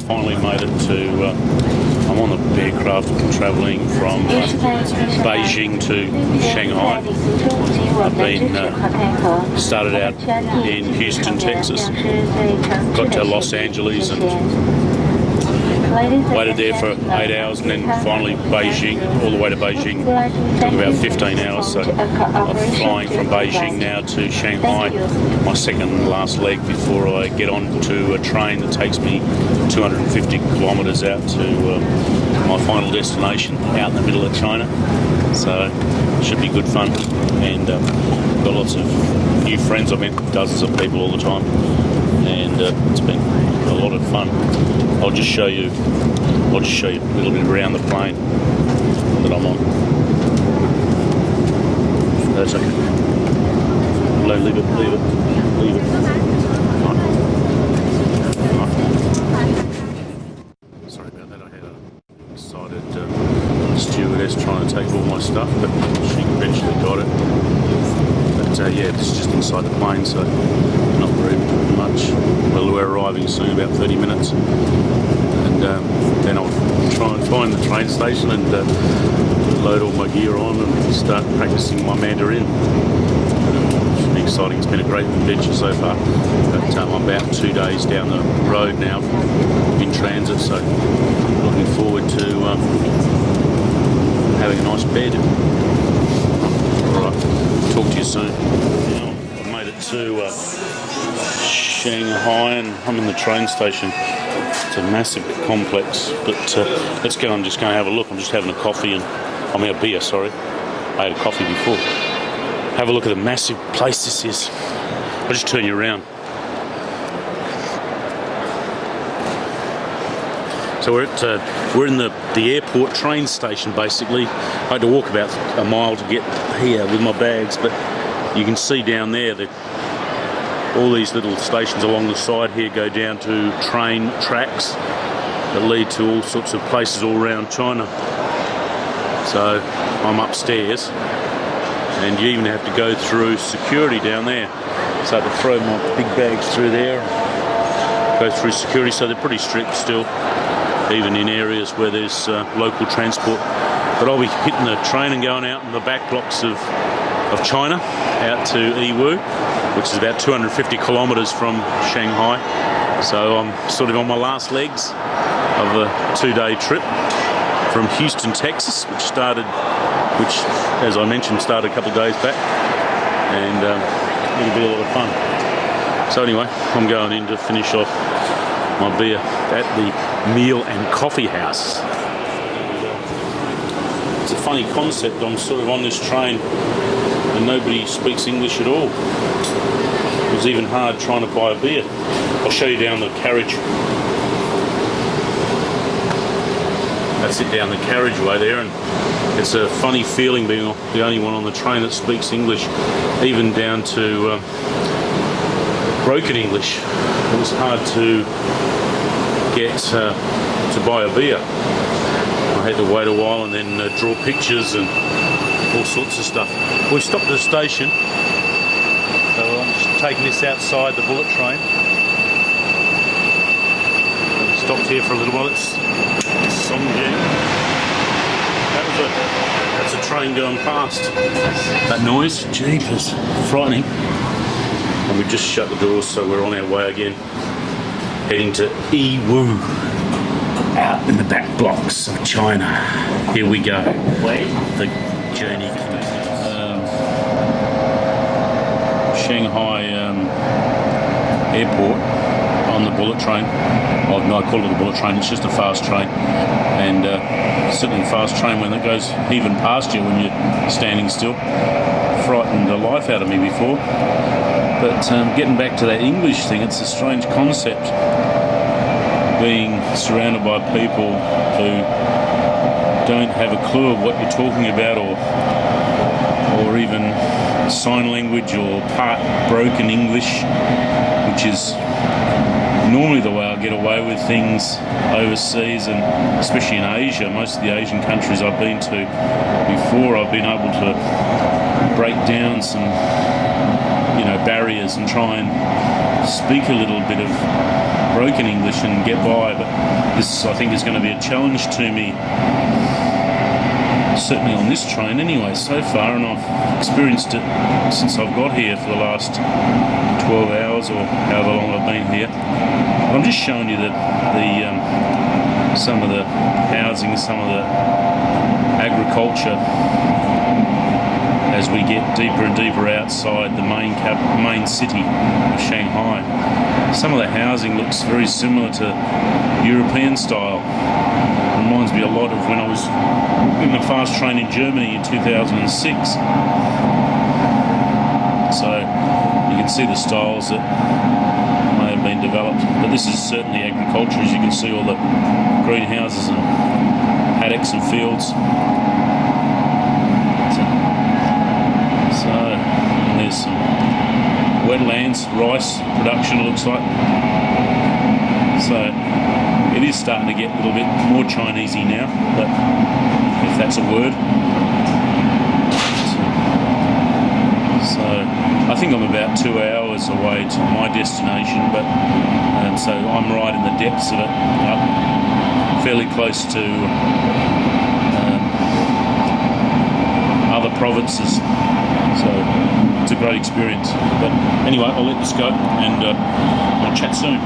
finally made it to, I'm on the aircraft travelling from Beijing to Shanghai. I've been, started out in Houston, Texas, got to Los Angeles and waited there for 8 hours, and then finally Beijing, all the way to Beijing. Took about 15 hours, so I'm flying from Beijing now to Shanghai, my second and last leg before I get on to a train that takes me 250 kilometres out to my final destination, out in the middle of China. So it should be good fun, and got lots of new friends. I've met dozens of people all the time, and it's been a lot of fun. I'll just show you a little bit around the plane that I'm on. That's okay. No, leave it. Right. Sorry about that. I had a excited stewardess trying to take all my stuff, but she eventually got it. But yeah, it's just inside the plane, so not very much. Well, we're arriving soon, about 30 minutes. And then I'll try and find the train station and load all my gear on and start practicing my Mandarin. It should be exciting. It's been a great adventure so far. But I'm about 2 days down the road now in transit, so looking forward to having a nice bed. Alright, talk to you soon. Now, I've made it to Shanghai and I'm in the train station. It's a massive complex, but let's go and just go and have a look. I'm just having a coffee a beer, sorry. I had a coffee before. Have a look at the massive place this is. I'll just turn you around. So we're in the airport train station basically. I had to walk about a mile to get here with my bags, but you can see down there that all these little stations along the side here go down to train tracks that lead to all sorts of places all around China. So I'm upstairs, and you even have to go through security down there. So I have to throw my big bags through there, go through security, so they're pretty strict still, even in areas where there's local transport. But I'll be hitting the train and going out in the back blocks of China, out to Yiwu, which is about 250 kilometres from Shanghai. So I'm sort of on my last legs of a 2-day trip from Houston, Texas, which, as I mentioned, started a couple of days back, and it'll be a lot of fun. So anyway, I'm going in to finish off my beer at the Meal and Coffee House. It's a funny concept. I'm sort of on this train and nobody speaks English at all. It was even hard trying to buy a beer. I'll show you down the carriage. That's it, down the carriageway there, and it's a funny feeling being the only one on the train that speaks English, even down to broken English. It was hard to get to buy a beer. I had to wait a while and then draw pictures and all sorts of stuff. We stopped at a station, so I'm just taking this outside the bullet train. We stopped here for a little while. It's Songjing. That's a train going past. That noise, jeepers, frightening. And we just shut the doors, so we're on our way again, heading to Yiwu, out in the back blocks of China. Here we go. The journey. Shanghai airport on the bullet train. Well, no, I call it a bullet train. It's just a fast train, and certainly a fast train when it goes even past you when you're standing still. Frightened the life out of me before. But getting back to that English thing, it's a strange concept, being surrounded by people who don't have a clue of what you're talking about, or even sign language or part broken English, which is normally the way I get away with things overseas, and especially in Asia. Most of the Asian countries I've been to before, I've been able to break down some barriers and try and speak a little bit of broken English and get by, but this, I think, is going to be a challenge to me, certainly on this train anyway so far, and I've experienced it since I've got here for the last 12 hours or however long I've been here. But I'm just showing you that some of the housing, some of the agriculture, as we get deeper and deeper outside the main city of Shanghai. Some of the housing looks very similar to European style. Reminds me a lot of when I was in the fast train in Germany in 2006. So you can see the styles that may have been developed, but this is certainly agriculture. As you can see, all the greenhouses and paddocks and fields. So, and there's some wetlands, rice production, it looks like. So it is starting to get a little bit more Chinesey now, but if that's a word. So I think I'm about 2 hours away to my destination, but so I'm right in the depths of it, up fairly close to other provinces. So it's a great experience. But anyway, I'll let this go, and I'll chat soon.